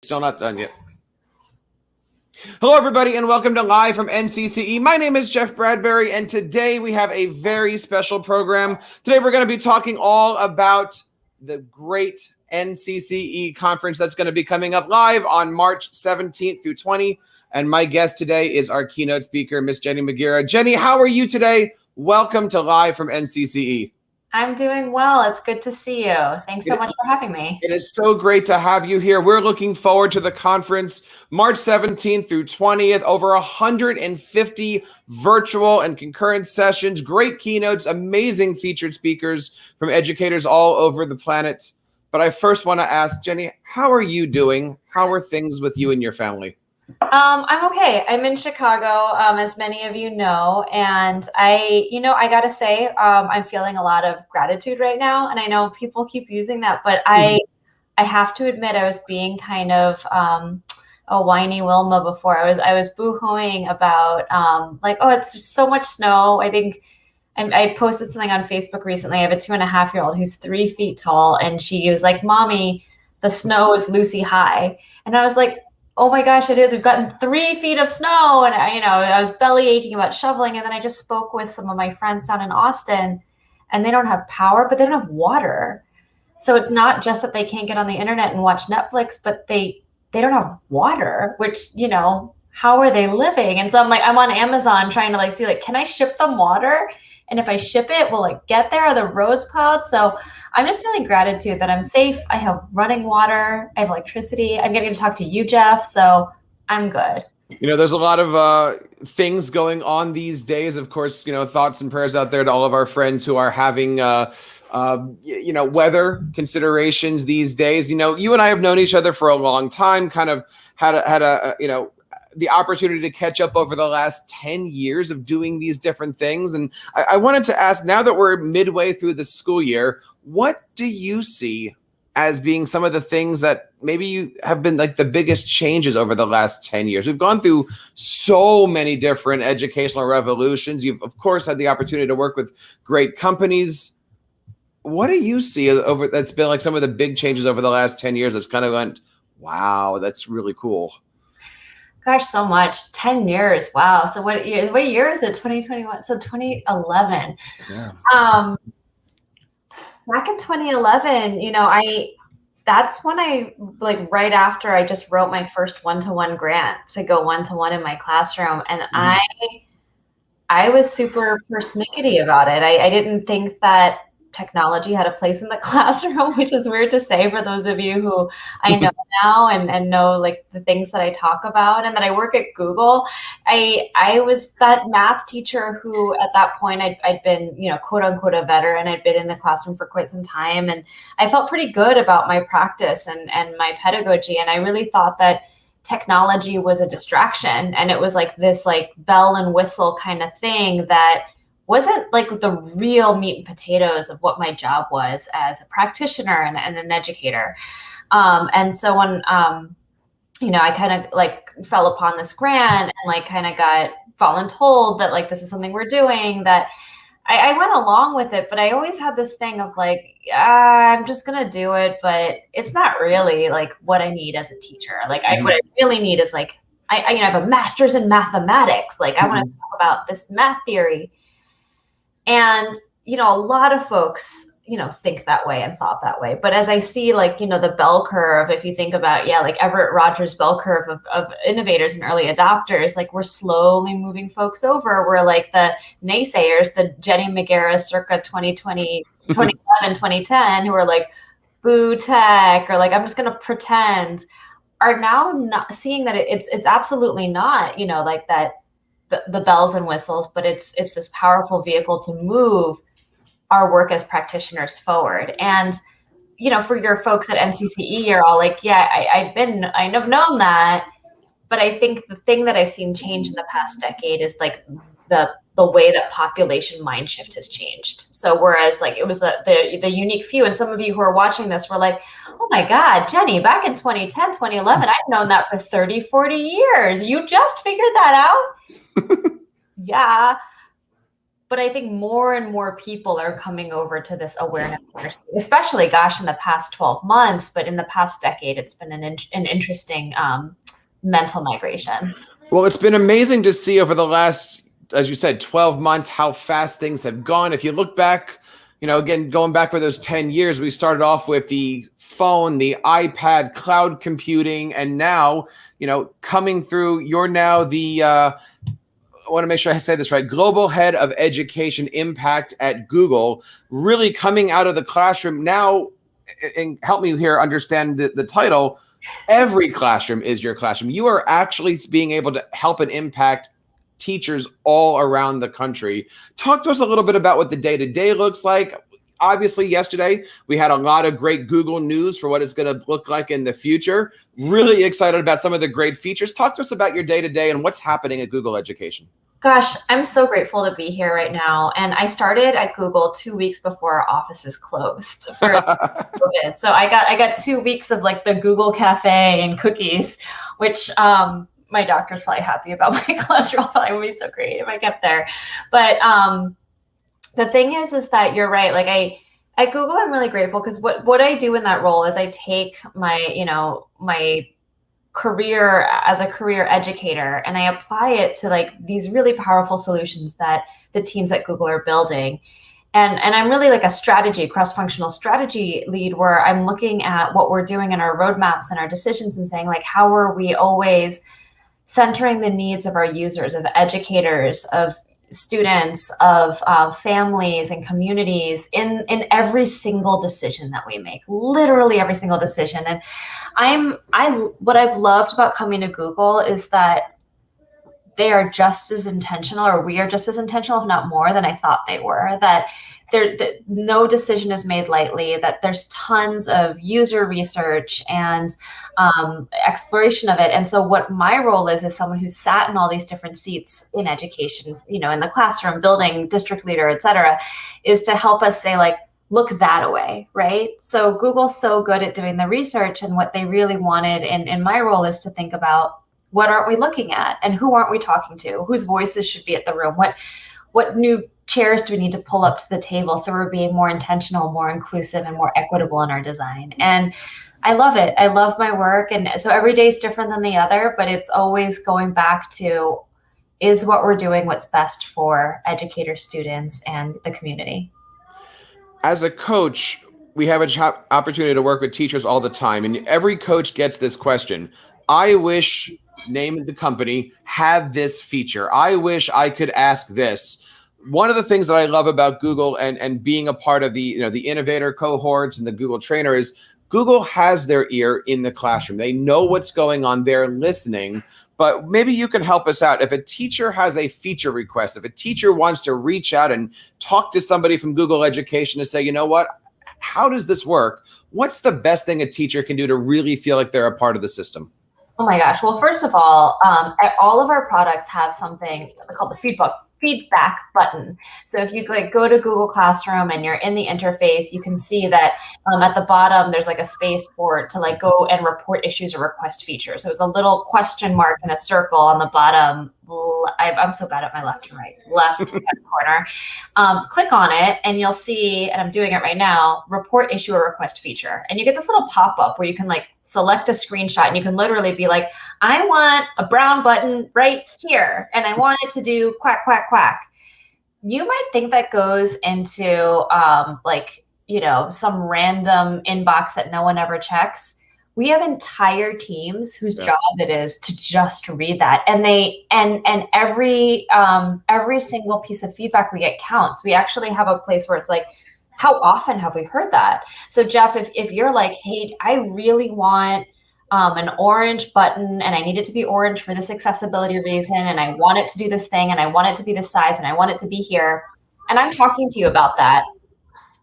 Still not done yet. Hello, everybody, and welcome to Live from NCCE. My name is Jeff Bradbury, and today we have a very special program. Today we're going to be talking all about the great NCCE conference that's going to be coming up live on March 17th through 20. And my guest today is our keynote speaker, Miss Jenny McGarrah. Jenny, how are you today? Welcome to Live from NCCE. I'm doing well. It's good to see you. Thanks so much for having me. It is so great to have you here. We're looking forward to the conference March 17th through 20th. Over 150 virtual and concurrent sessions, great keynotes, amazing featured speakers from educators all over the planet. But I first want to ask, Jenny, how are you doing? How are things with you and your family? I'm okay. I'm in Chicago, as many of you know, and I gotta say, I'm feeling a lot of gratitude right now, and I know people keep using that, but I have to admit I was being kind of a whiny Wilma before. I was boo-hooing about oh, it's just so much snow. I think I posted something on Facebook recently. I have a 2.5-year-old who's 3 feet tall, and she was like, "Mommy, the snow is Lucy high," and I was like, oh my gosh, it is. We've gotten 3 feet of snow. And I was belly aching about shoveling. And then I just spoke with some of my friends down in Austin, and they don't have power, but they don't have water. So it's not just that they can't get on the internet and watch Netflix, but they don't have water, which, how are they living? And so I'm on Amazon trying to see, can I ship them water? And if I ship it, will it get there? Are the roads plowed? So I'm just feeling gratitude that I'm safe. I have running water. I have electricity. I'm getting to talk to you, Jeff. So I'm good. There's a lot of things going on these days. Of course, thoughts and prayers out there to all of our friends who are having, weather considerations these days. You and I have known each other for a long time, kind of had a the opportunity to catch up over the last 10 years of doing these different things. And I wanted to ask, now that we're midway through the school year, what do you see as being some of the things that maybe you have been the biggest changes over the last 10 years? We've gone through so many different educational revolutions. You've, of course, had the opportunity to work with great companies. What do you see that's been some of the big changes over the last 10 years that's kind of went, wow, that's really cool? Gosh, so much. 10 years. Wow. So what year is it? 2021. So 2011. Yeah. Back in 2011, that's when I right after I just wrote my first one-to-one grant to go one-to-one in my classroom. And I was super persnickety about it. I didn't think that technology had a place in the classroom, which is weird to say for those of you who I know now and know the things that I talk about, and that I work at Google. I was that math teacher who at that point I'd been, quote unquote, a veteran. I'd been in the classroom for quite some time, and I felt pretty good about my practice and my pedagogy. And I really thought that technology was a distraction, and it was this bell and whistle kind of thing that wasn't the real meat and potatoes of what my job was as a practitioner and an educator. And so when, I kind of fell upon this grant and kind of got voluntold that this is something we're doing, that I went along with it, but I always had this thing of I'm just going to do it, but it's not really what I need as a teacher. What I really need is I have a master's in mathematics. I want to talk about this math theory. And, a lot of folks, think that way and thought that way. But as I see, the bell curve, if you think about, Everett Rogers' bell curve of innovators and early adopters, we're slowly moving folks over. We're the naysayers, the Jenny McGarrah circa 2020, 2011, 2010, who are boo tech, or I'm just going to pretend, are now not seeing that it's absolutely not, that. The bells and whistles, but it's this powerful vehicle to move our work as practitioners forward. And, for your folks at NCCE, you're all I've known that, but I think the thing that I've seen change in the past decade is the way that population mind shift has changed. So whereas it was the unique few, and some of you who are watching this were oh my God, Jenny, back in 2010, 2011, I've known that for 30, 40 years. You just figured that out? Yeah. but I think more and more people are coming over to this awareness, especially, gosh, in the past 12 months, but in the past decade, it's been an interesting mental migration. Well, it's been amazing to see over the last, as you said, 12 months, how fast things have gone. If you look back, again, going back for those 10 years, we started off with the phone, the iPad, cloud computing, and now, coming through, you're now the, I want to make sure I say this right, Global Head of Education Impact at Google, really coming out of the classroom now, and help me here understand the title, every classroom is your classroom. You are actually being able to help and impact teachers all around the country. Talk to us a little bit about what the day-to-day looks like. Obviously, yesterday, we had a lot of great Google news for what it's going to look like in the future. Really excited about some of the great features. Talk to us about your day-to-day and what's happening at Google Education. Gosh, I'm so grateful to be here right now. And I started at Google 2 weeks before our offices closed for COVID. So I got 2 weeks of like the Google Cafe and cookies, which my doctor's probably happy about. My cholesterol probably would be so great if I kept there. But the thing is that you're right. Like at Google, I'm really grateful because what I do in that role is I take my career as a career educator and I apply it to like these really powerful solutions that the teams at Google are building. And I'm really like a strategy, cross-functional strategy lead where I'm looking at what we're doing in our roadmaps and our decisions and saying like, how are we always centering the needs of our users, of educators, of students, of families and communities in every single decision that we make, literally every single decision. And what I've loved about coming to Google is that they are just as intentional, or we are just as intentional, if not more than I thought they were, that no decision is made lightly, that there's tons of user research and exploration of it. And so what my role is someone who's sat in all these different seats in education, in the classroom, building, district leader, et cetera, is to help us say like, look that away, right? So Google's so good at doing the research, and what they really wanted in my role is to think about what aren't we looking at and who aren't we talking to, whose voices should be at the room, what new chairs do we need to pull up to the table so we're being more intentional, more inclusive, and more equitable in our design. And I love it. I love my work. And so every day is different than the other, but it's always going back to, is what we're doing what's best for educators, students, and the community? As a coach, we have an opportunity to work with teachers all the time, and every coach gets this question. I wish, name the company, had this feature. I wish I could ask this. One of the things that I love about Google and being a part of the innovator cohorts and the Google trainer is Google has their ear in the classroom. They know what's going on. They're listening. But maybe you can help us out. If a teacher has a feature request, if a teacher wants to reach out and talk to somebody from Google Education to say, you know what, how does this work? What's the best thing a teacher can do to really feel like they're a part of the system? Oh my gosh. Well, first of all of our products have something called the feedback button. So if you go to Google Classroom and you're in the interface, you can see that at the bottom, there's like a space for it to like go and report issues or request features. So it's a little question mark and a circle on the bottom. I'm so bad at my left and right, left corner. Click on it and you'll see, and I'm doing it right now, report issue or request feature. And you get this little pop-up where you can like select a screenshot and you can literally be like, I want a brown button right here. And I want it to do quack, quack, quack. You might think that goes into some random inbox that no one ever checks. We have entire teams whose job it is to just read that. And every single piece of feedback we get counts. We actually have a place where it's like, how often have we heard that? So Jeff, if you're like, hey, I really want an orange button and I need it to be orange for this accessibility reason, and I want it to do this thing, and I want it to be this size, and I want it to be here, and I'm talking to you about that.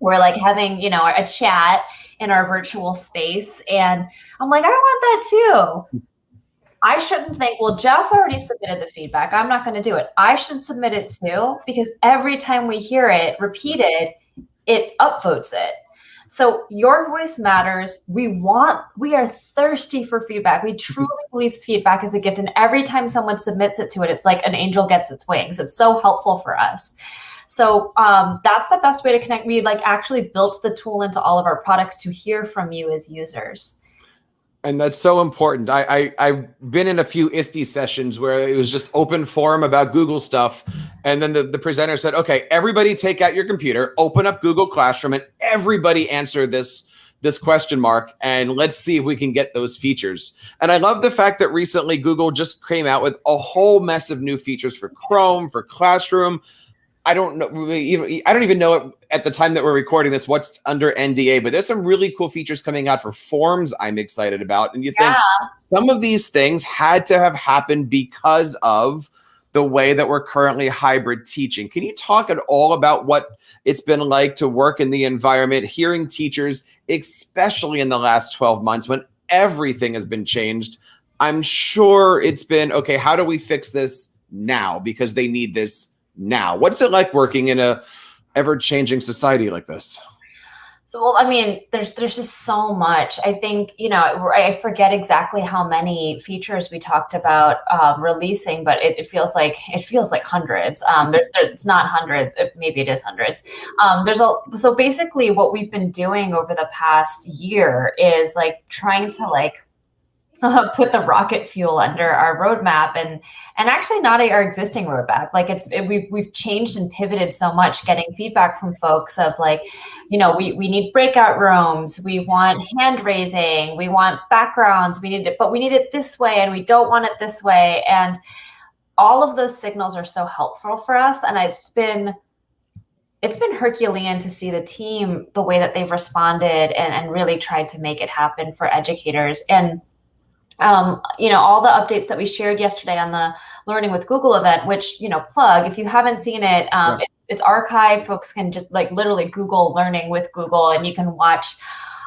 We're like having, a chat in our virtual space, and I'm like, I want that too. I shouldn't think, well, Jeff already submitted the feedback, I'm not going to do it. I should submit it too, because every time we hear it repeated, it upvotes it. So your voice matters. We are thirsty for feedback. We truly believe feedback is a gift. And every time someone submits it to it, it's like an angel gets its wings. It's so helpful for us. So that's the best way to connect. We like actually built the tool into all of our products to hear from you as users. And that's so important. I've been in a few ISTE sessions where it was just open forum about Google stuff. And then the presenter said, okay, everybody take out your computer, open up Google Classroom, and everybody answer this question mark, and let's see if we can get those features. And I love the fact that recently Google just came out with a whole mess of new features for Chrome, for Classroom. I don't know. I don't even know at the time that we're recording this what's under NDA, but there's some really cool features coming out for forms I'm excited about. And you think some of these things had to have happened because of the way that we're currently hybrid teaching. Can you talk at all about what it's been like to work in the environment, hearing teachers, especially in the last 12 months when everything has been changed? I'm sure it's been, okay, how do we fix this now? Because they need this now. What's it like working in a ever-changing society like this? So, well, I mean, there's just so much. I think, I forget exactly how many features we talked about releasing, but it feels like hundreds. It's not hundreds. Maybe it is hundreds. So basically what we've been doing over the past year is like trying to like put the rocket fuel under our roadmap and actually not our existing roadmap. Like we've changed and pivoted so much, getting feedback from folks of like, we need breakout rooms, we want hand raising, we want backgrounds, we need it this way and we don't want it this way. And all of those signals are so helpful for us. And it's been Herculean to see the team, the way that they've responded and really tried to make it happen for educators. And all the updates that we shared yesterday on the Learning with Google event, which, plug, if you haven't seen it, it's archived. Folks can just like literally Google Learning with Google and you can watch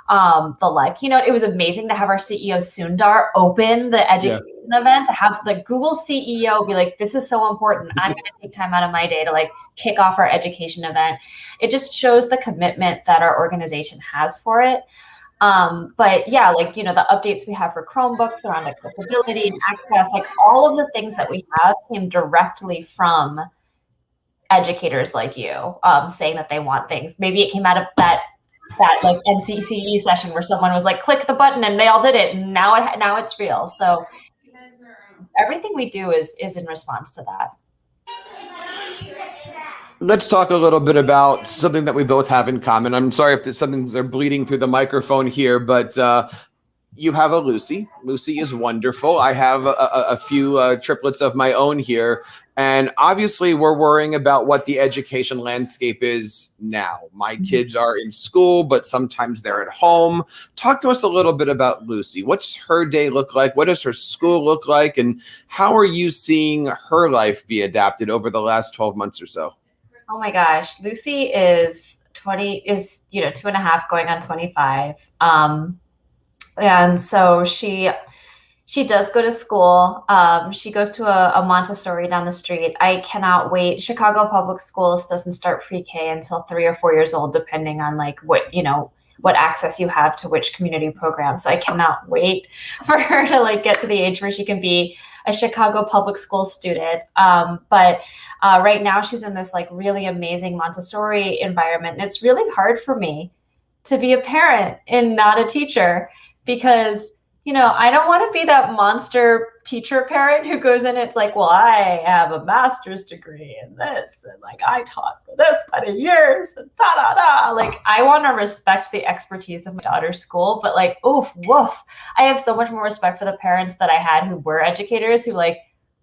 the live keynote. It was amazing to have our CEO Sundar open the education event, to have the Google CEO be like, this is so important. I'm going to take time out of my day to like kick off our education event. It just shows the commitment that our organization has for it. But yeah, like, the updates we have for Chromebooks around accessibility and access, like all of the things that we have came directly from educators like you, saying that they want things. Maybe it came out of that like NCCE session where someone was like, click the button and they all did it. And now it's real. So everything we do is in response to that. Let's talk a little bit about something that we both have in common. I'm sorry if some things are bleeding through the microphone here, but you have a Lucy. Lucy is wonderful. I have a few triplets of my own here. And obviously, we're worrying about what the education landscape is now. My kids are in school, but sometimes they're at home. Talk to us a little bit about Lucy. What's her day look like? What does her school look like? And how are you seeing her life be adapted over the last 12 months or so? Oh my gosh, Lucy is 2.5 going on 25. And so she does go to school. She goes to a Montessori down the street. I cannot wait. Chicago Public Schools doesn't start pre-K until 3 or 4 years old, depending on like what access you have to which community program. So I cannot wait for her to like get to the age where she can be a Chicago Public Schools student. But right now she's in this like really amazing Montessori environment. And it's really hard for me to be a parent and not a teacher because, I don't want to be that monster teacher parent who goes in, it's like, well, I have a master's degree in this, and like I taught for this many years, and da-da-da. Like, I want to respect the expertise of my daughter's school, but like, oof, woof. I have so much more respect for the parents that I had who were educators who like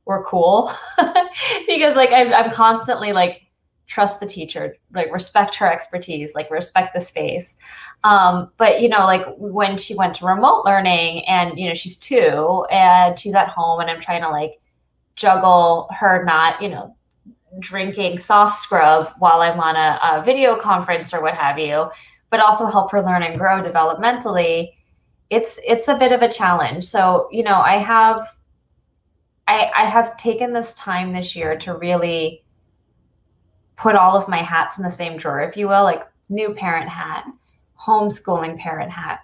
were cool because like I'm constantly like, trust the teacher, like respect her expertise, like respect the space. But, like when she went to remote learning and, she's 2 and she's at home and I'm trying to like juggle her not, drinking soft scrub while I'm on a video conference or what have you, but also help her learn and grow developmentally. It's a bit of a challenge. So, I have taken this time this year to really put all of my hats in the same drawer, if you will, like new parent hat, homeschooling parent hat,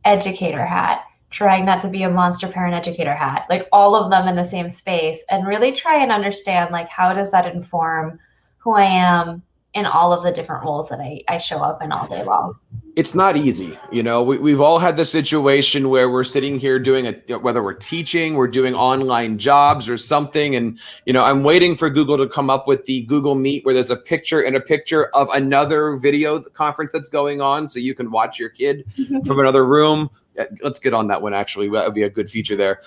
educator hat, trying not to be a monster parent educator hat, like all of them in the same space, and really try and understand like how does that inform who I am in all of the different roles that I show up in all day long. It's not easy. We've all had the situation where we're sitting here doing whether we're teaching, we're doing online jobs or something. And, I'm waiting for Google to come up with the Google Meet where there's a picture of another video conference that's going on. So you can watch your kid from another room. Let's get on that one. Actually, that would be a good feature there.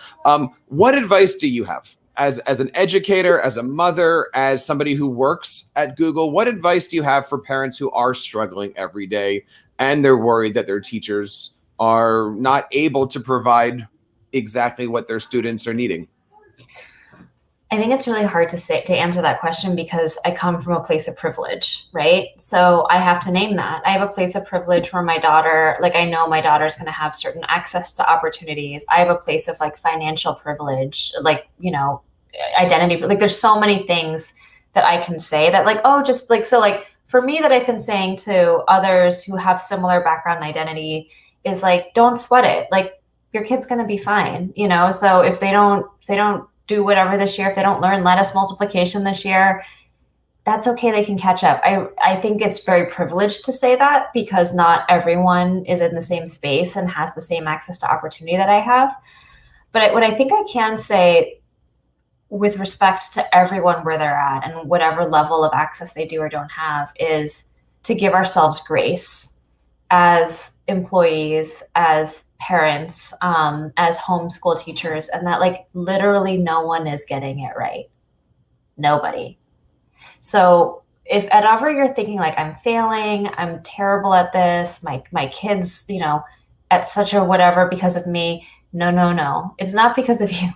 What advice do you have as an educator, as a mother, as somebody who works at Google? What advice do you have for parents who are struggling every day and they're worried that their teachers are not able to provide exactly what their students are needing? I think it's really hard to answer that question because I come from a place of privilege, right? So I have to name that. I have a place of privilege where my daughter, like I know my daughter's going to have certain access to opportunities. I have a place of like financial privilege, like, identity. Like there's so many things that I can say that like, oh, just like, so like for me that I've been saying to others who have similar background and identity is like, don't sweat it. Like your kid's going to be fine, So if they don't do whatever this year, if they don't learn lattice multiplication this year, that's okay. They can catch up. I think it's very privileged to say that because not everyone is in the same space and has the same access to opportunity that I have. But what I think I can say with respect to everyone where they're at and whatever level of access they do or don't have is to give ourselves grace as employees, as parents, as homeschool teachers, and that like literally no one is getting it right. Nobody. So if at ever you're thinking like I'm failing, I'm terrible at this, my kids, at such a whatever because of me, no. It's not because of you.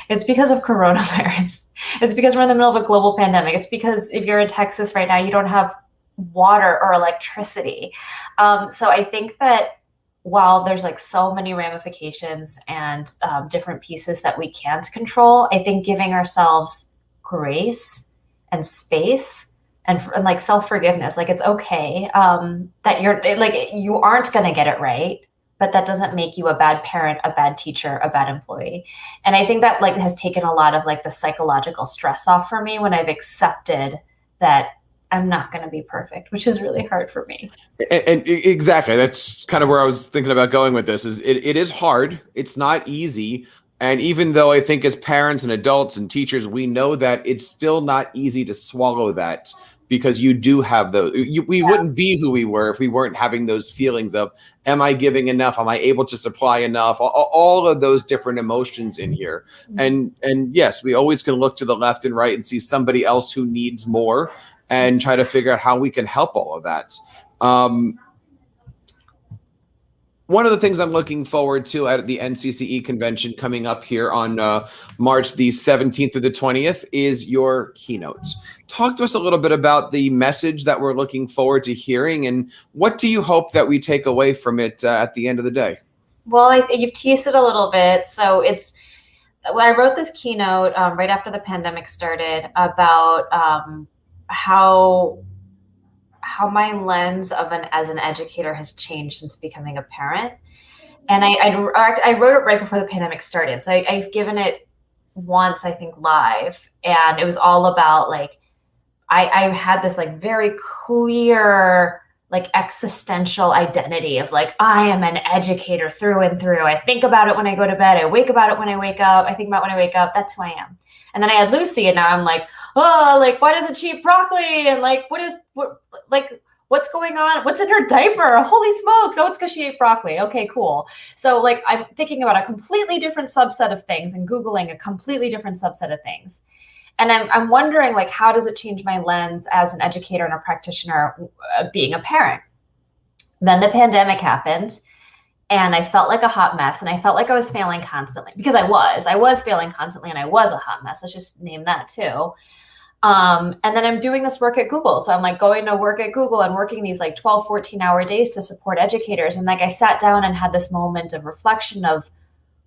It's because of coronavirus. It's because we're in the middle of a global pandemic. It's because if you're in Texas right now, you don't have water or electricity. So I think that while there's like so many ramifications and different pieces that we can't control, I think giving ourselves grace and space and like self-forgiveness, like it's okay that you aren't going to get it right, but that doesn't make you a bad parent, a bad teacher, a bad employee. And I think that like has taken a lot of like the psychological stress off for me when I've accepted that I'm not going to be perfect, which is really hard for me. And exactly, that's kind of where I was thinking about going with this. Is it is hard. It's not easy. And even though I think as parents and adults and teachers, we know that it's still not easy to swallow that because you do have those. We wouldn't be who we were if we weren't having those feelings of, am I giving enough? Am I able to supply enough? All of those different emotions in here. And yes, we always can look to the left and right and see somebody else who needs more and try to figure out how we can help all of that. One of the things I'm looking forward to at the NCCE convention coming up here on March the 17th through the 20th is your keynote. Talk to us a little bit about the message that we're looking forward to hearing, and what do you hope that we take away from it at the end of the day? Well, you've teased it a little bit. So when I wrote this keynote right after the pandemic started about how my lens as an educator has changed since becoming a parent. And I wrote it right before the pandemic started. So I've given it once, I think, live. And it was all about like, I had this like very clear, like existential identity of like, I am an educator through and through. I think about it when I go to bed. I wake about it when I wake up. I think about it when I wake up. That's who I am. And then I had Lucy, and now I'm like, oh, like, why doesn't she eat broccoli? And like, what's going on? What's in her diaper? Holy smokes. Oh, it's because she ate broccoli. Okay, cool. So like, I'm thinking about a completely different subset of things and Googling a completely different subset of things. And I'm wondering, like, how does it change my lens as an educator and a practitioner being a parent? Then the pandemic happened. And I felt like a hot mess, and I felt like I was failing constantly because I was failing constantly, and I was a hot mess. Let's just name that too. And then I'm doing this work at Google. So I'm like going to work at Google and working these like 12, 14-hour days to support educators. And like I sat down and had this moment of reflection of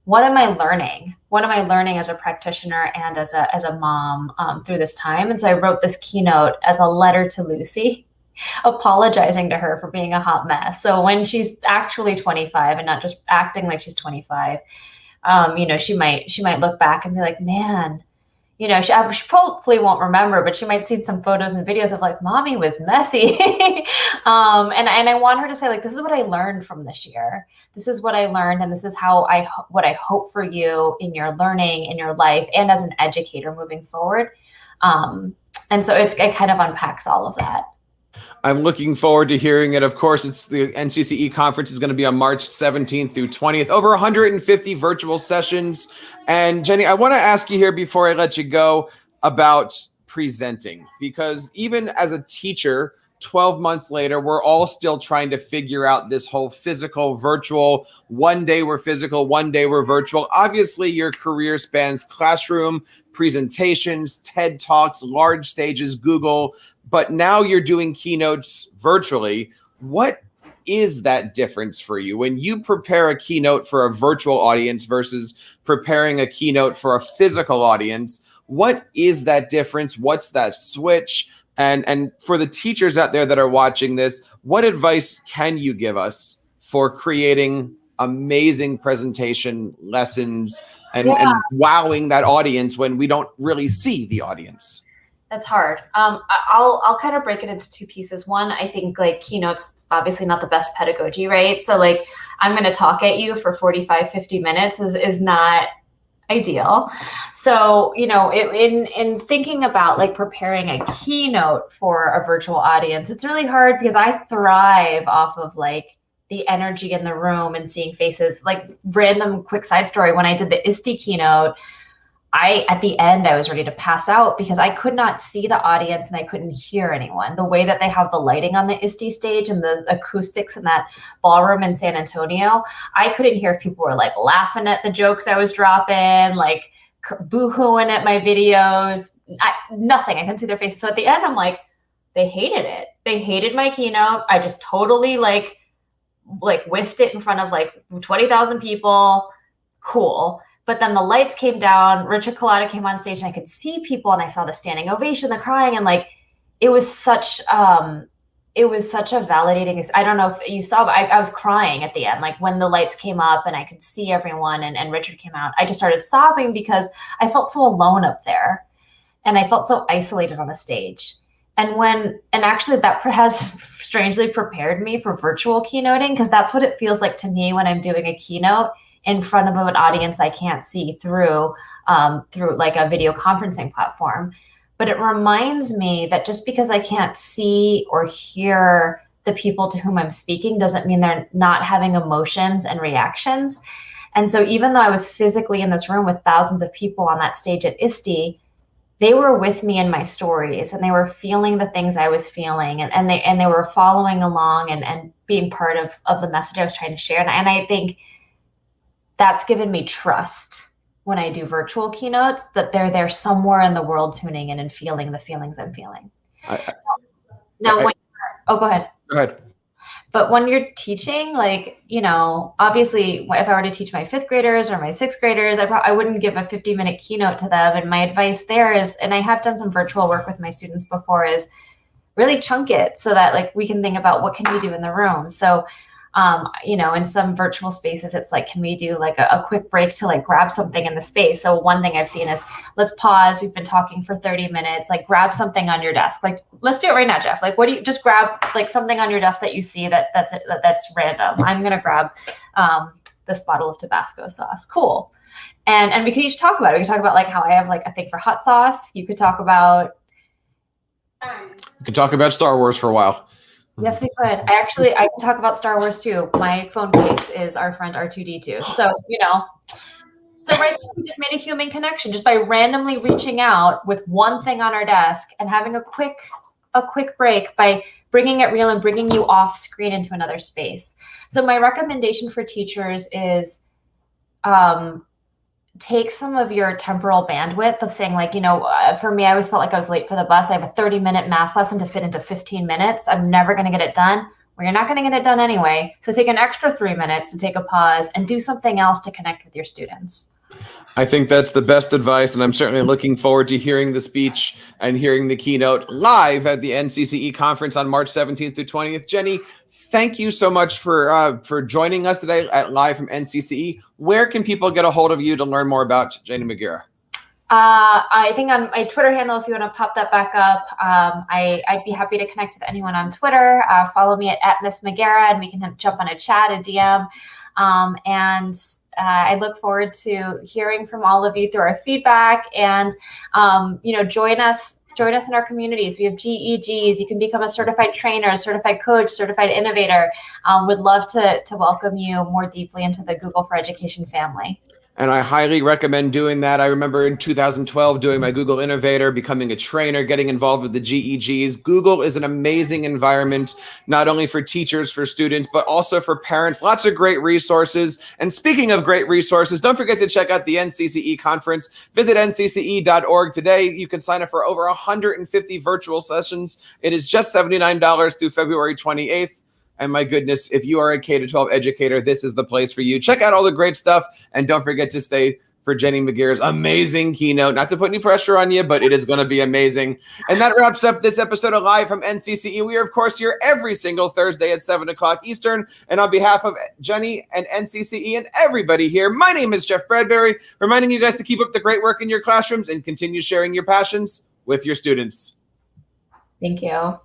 what am I learning? What am I learning as a practitioner and as a mom through this time? And so I wrote this keynote as a letter to Lucy, apologizing to her for being a hot mess. So when she's actually 25 and not just acting like she's 25, she might look back and be like, man, you know, she hopefully won't remember, but she might see some photos and videos of like, mommy was messy. And I want her to say, like, this is what I learned from this year. This is what I learned. And this is how what I hope for you in your learning, in your life, and as an educator moving forward. And so it kind of unpacks all of that. I'm looking forward to hearing it. Of course, it's the NCCE conference is going to be on March 17th through 20th, over 150 virtual sessions. And Jenny, I want to ask you here before I let you go about presenting, because even as a teacher, 12 months later, we're all still trying to figure out this whole physical, virtual, one day we're physical, one day we're virtual. Obviously, your career spans classroom, presentations, TED Talks, large stages, Google, but now you're doing keynotes virtually. What is that difference for you when you prepare a keynote for a virtual audience versus preparing a keynote for a physical audience? What is that difference? What's that switch? And for the teachers out there that are watching this, what advice can you give us for creating amazing presentation lessons and wowing that audience when we don't really see the audience? That's hard. I'll kind of break it into two pieces. One, I think like keynotes, obviously not the best pedagogy, right? So like I'm going to talk at you for 45, 50 minutes is not ideal. So, you know, in thinking about like preparing a keynote for a virtual audience, it's really hard because I thrive off of like the energy in the room and seeing faces. Like random quick side story, when I did the ISTE keynote, at the end, I was ready to pass out because I could not see the audience and I couldn't hear anyone. The way that they have the lighting on the ISTE stage and the acoustics in that ballroom in San Antonio, I couldn't hear if people were like laughing at the jokes I was dropping, like boo-hooing at my videos, nothing. I couldn't see their faces. So at the end, I'm like, they hated it. They hated my keynote. I just totally like whiffed it in front of like 20,000 people. Cool. But then the lights came down, Richard Collada came on stage and I could see people and I saw the standing ovation, the crying, and like, it was such a validating, I don't know if you saw, but I was crying at the end. Like when the lights came up and I could see everyone and Richard came out, I just started sobbing because I felt so alone up there and I felt so isolated on the stage. And actually that has strangely prepared me for virtual keynoting, because that's what it feels like to me when I'm doing a keynote in front of an audience I can't see through like a video conferencing platform. But it reminds me that just because I can't see or hear the people to whom I'm speaking doesn't mean they're not having emotions and reactions. And so even though I was physically in this room with thousands of people on that stage at ISTE, they were with me in my stories and they were feeling the things I was feeling and they were following along and being part of the message I was trying to share. And I think that's given me trust when I do virtual keynotes, that they're there somewhere in the world tuning in and feeling the feelings I'm feeling. Go ahead. Go ahead. But when you're teaching, like, you know, obviously if I were to teach my 5th graders or my 6th graders, I wouldn't give a 50-minute keynote to them. And my advice there is, and I have done some virtual work with my students before, is really chunk it so that like we can think about what can we do in the room. So you know, in some virtual spaces, it's like, can we do like a quick break to like grab something in the space? So one thing I've seen is, let's pause. We've been talking for 30 minutes, like grab something on your desk. Like, let's do it right now, Jeff. Like, just grab like something on your desk that you see that's random. I'm going to grab this bottle of Tabasco sauce. Cool. And we could each talk about it. We could talk about like how I have like a thing for hot sauce. You could talk about. We could talk about Star Wars for a while. Yes, we could. I can talk about Star Wars too. My phone case is our friend R2-D2. So, you know, right there, we just made a human connection just by randomly reaching out with one thing on our desk and having a quick break by bringing it real and bringing you off screen into another space. So my recommendation for teachers is, take some of your temporal bandwidth of saying like, you know, for me, I always felt like I was late for the bus. I have a 30-minute math lesson to fit into 15 minutes. I'm never going to get it done. Well, you're not going to get it done anyway. So take an extra 3 minutes to take a pause and do something else to connect with your students. I think that's the best advice, and I'm certainly looking forward to hearing the speech and hearing the keynote live at the NCCE conference on March 17th through 20th. Jenny, thank you so much for joining us today at Live from NCCE. Where can people get a hold of you to learn more about Jenny Magiera? I think on my Twitter handle, if you want to pop that back up, I'd be happy to connect with anyone on Twitter. Follow me at Miss Megara, and we can jump on a chat, a DM. I look forward to hearing from all of you through our feedback, and join us in our communities. We have GEGs. You can become a certified trainer, a certified coach, certified innovator. Would love to welcome you more deeply into the Google for Education family. And I highly recommend doing that. I remember in 2012 doing my Google Innovator, becoming a trainer, getting involved with the GEGs. Google is an amazing environment, not only for teachers, for students, but also for parents. Lots of great resources. And speaking of great resources, don't forget to check out the NCCE conference. Visit ncce.org today. You can sign up for over 150 virtual sessions. It is just $79 through February 28th. And my goodness, if you are a K-12 educator, this is the place for you. Check out all the great stuff. And don't forget to stay for Jenny McGear's amazing keynote. Not to put any pressure on you, but it is going to be amazing. And that wraps up this episode of Live from NCCE. We are, of course, here every single Thursday at 7 o'clock Eastern. And on behalf of Jenny and NCCE and everybody here, my name is Jeff Bradbury, reminding you guys to keep up the great work in your classrooms and continue sharing your passions with your students. Thank you.